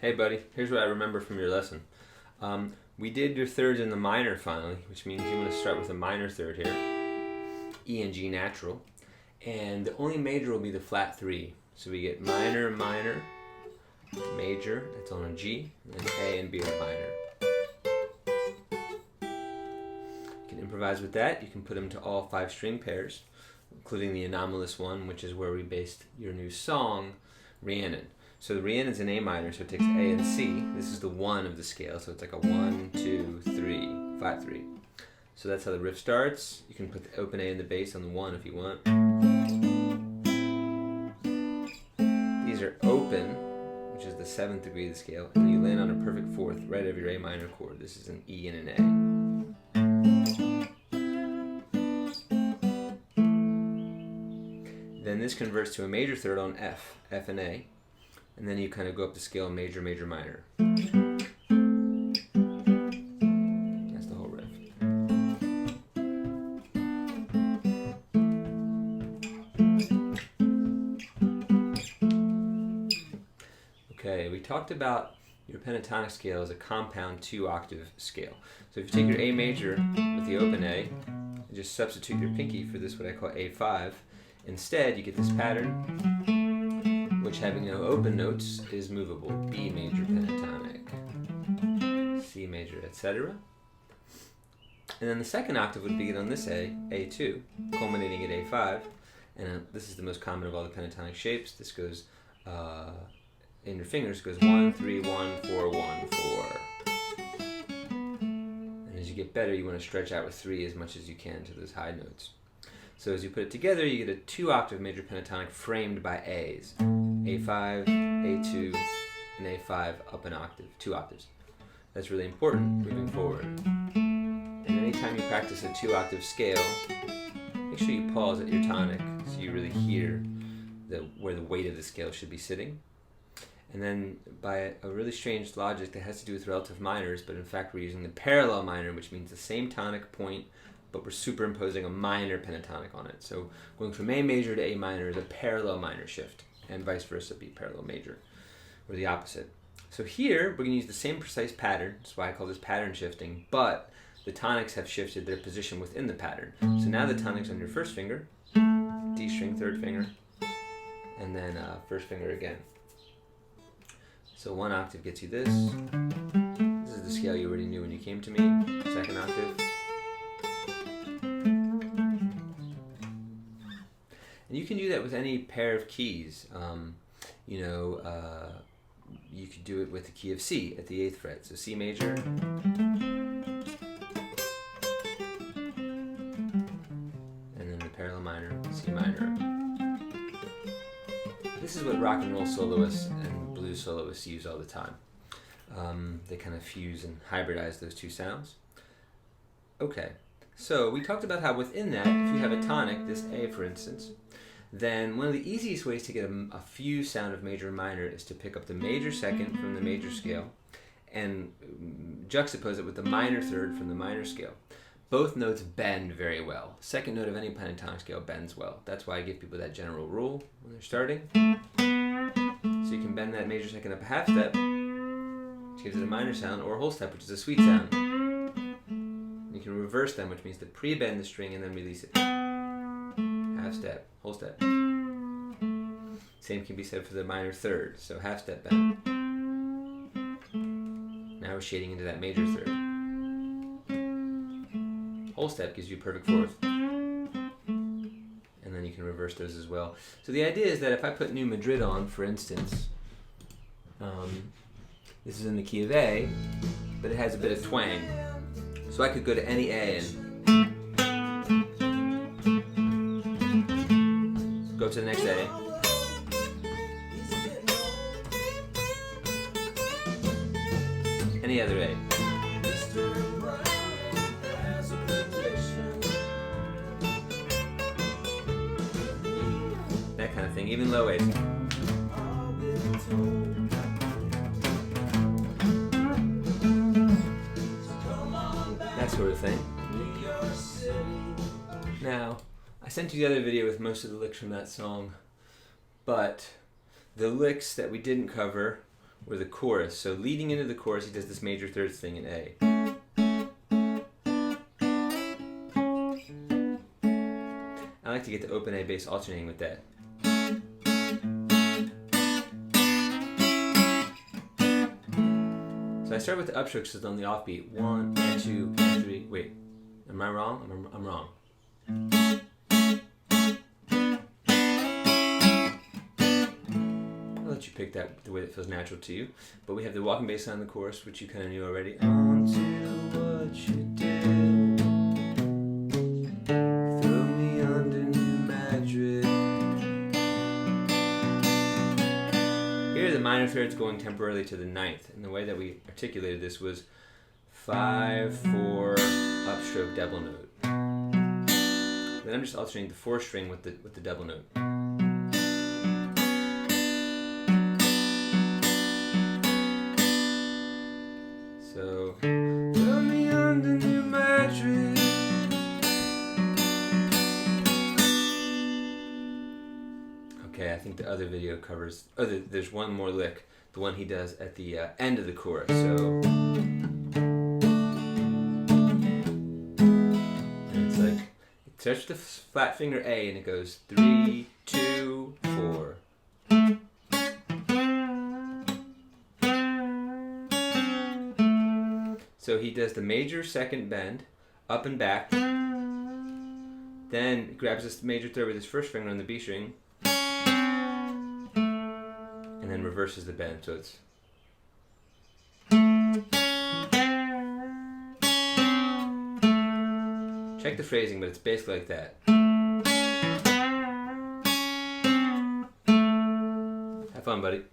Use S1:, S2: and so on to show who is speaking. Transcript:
S1: Hey buddy, here's what I remember from your lesson. We did your thirds in the minor finally, which means you want to start with a minor third here, E and G natural, and the only major will be the flat 3. So we get minor, minor, major, that's on a G, and then A and B are minor. You can improvise with that. You can put them to all 5 string pairs, including the anomalous one, which is where we based your new song, Rhiannon. So the Rhiannon's in A minor, so it takes A and C. This is the 1 of the scale, so it's like a 1, 2, 3, 5, 3. So that's how the riff starts. You can put the open A in the bass on the 1 if you want. These are open, which is the 7th degree of the scale, and you land on a perfect 4th right over your A minor chord. This is an E and an A. Then this converts to a major third on F, F and A. And then you kind of go up the scale major, major, minor. That's the whole riff. Okay, we talked about your pentatonic scale as a compound 2-octave scale. So if you take your A major with the open A, and just substitute your pinky for this, what I call A5, instead you get this pattern, which having no open notes is movable. B major pentatonic, C major, etc. And then the second octave would begin on this A, A2, culminating at A5. And this is the most common of all the pentatonic shapes. This goes, in your fingers, goes 1, 3, 1, 4, 1, 4. And as you get better, you want to stretch out with 3 as much as you can to those high notes. So as you put it together, you get a 2-octave major pentatonic framed by A's. A5, A2, and A5 up an octave, 2 octaves. That's really important moving forward. And anytime you practice a 2-octave scale, make sure you pause at your tonic so you really hear where the weight of the scale should be sitting. And then by a really strange logic that has to do with relative minors, but in fact we're using the parallel minor, which means the same tonic point, but we're superimposing a minor pentatonic on it. So going from A major to A minor is a parallel minor shift, and vice versa be parallel major, or the opposite. So here, we're going to use the same precise pattern. That's why I call this pattern shifting, but the tonics have shifted their position within the pattern. So now the tonic's on your first finger, D string, third finger, and then first finger again. So 1 octave gets you this. This is the scale you already knew when you came to me. 2nd octave. And you can do that with any pair of keys. You could do it with the key of C at the 8th fret. So C major. And then the parallel minor, C minor. This is what rock and roll soloists and blues soloists use all the time. They kind of fuse and hybridize those 2 sounds. Okay, so we talked about how within that, if you have a tonic, this A for instance, then one of the easiest ways to get a fused sound of major and minor is to pick up the major second from the major scale and juxtapose it with the minor third from the minor scale. Both notes bend very well. Second note of any pentatonic scale bends well. That's why I give people that general rule when they're starting. So you can bend that major second up a half step, which gives it a minor sound, or a whole step, which is a sweet sound. You can reverse them, which means to pre-bend the string and then release it. Half step, whole step. Same can be said for the minor third, so half step bend. Now we're shading into that major third. Whole step gives you a perfect 4th. And then you can reverse those as well. So the idea is that if I put New Madrid on, for instance, this is in the key of A, but it has a bit of twang. So I could go to any A and go to the next A. Any other A. That kind of thing, even low A's. That sort of thing. Now, I sent you the other video with most of the licks from that song, but the licks that we didn't cover or the chorus. So leading into the chorus, he does this major thirds thing in A. I like to get the open A bass alternating with that. So I start with the upstrokes on the offbeat. 1 and 2 and 3. Wait, am I wrong? I'm wrong. I'll let you pick that the way that feels natural to you. But we have the walking bass line in the chorus, which you kind of knew already. On to what you do. Throw me under New Madrid. Here are the minor thirds going temporarily to the ninth. And the way that we articulated this was 5, 4, upstroke, double note. Then I'm just alternating the 4th string with the double note. So, throw me under New Madrid. Okay, I think the other video covers. Oh, there's one more lick, the one he does at the end of the chorus. So, and it's like it starts with the flat finger A, and it goes 3, 2, 4. So he does the major second bend, up and back, then grabs this major third with his 1st finger on the B string, and then reverses the bend. So it's check the phrasing, but it's basically like that. Have fun, buddy.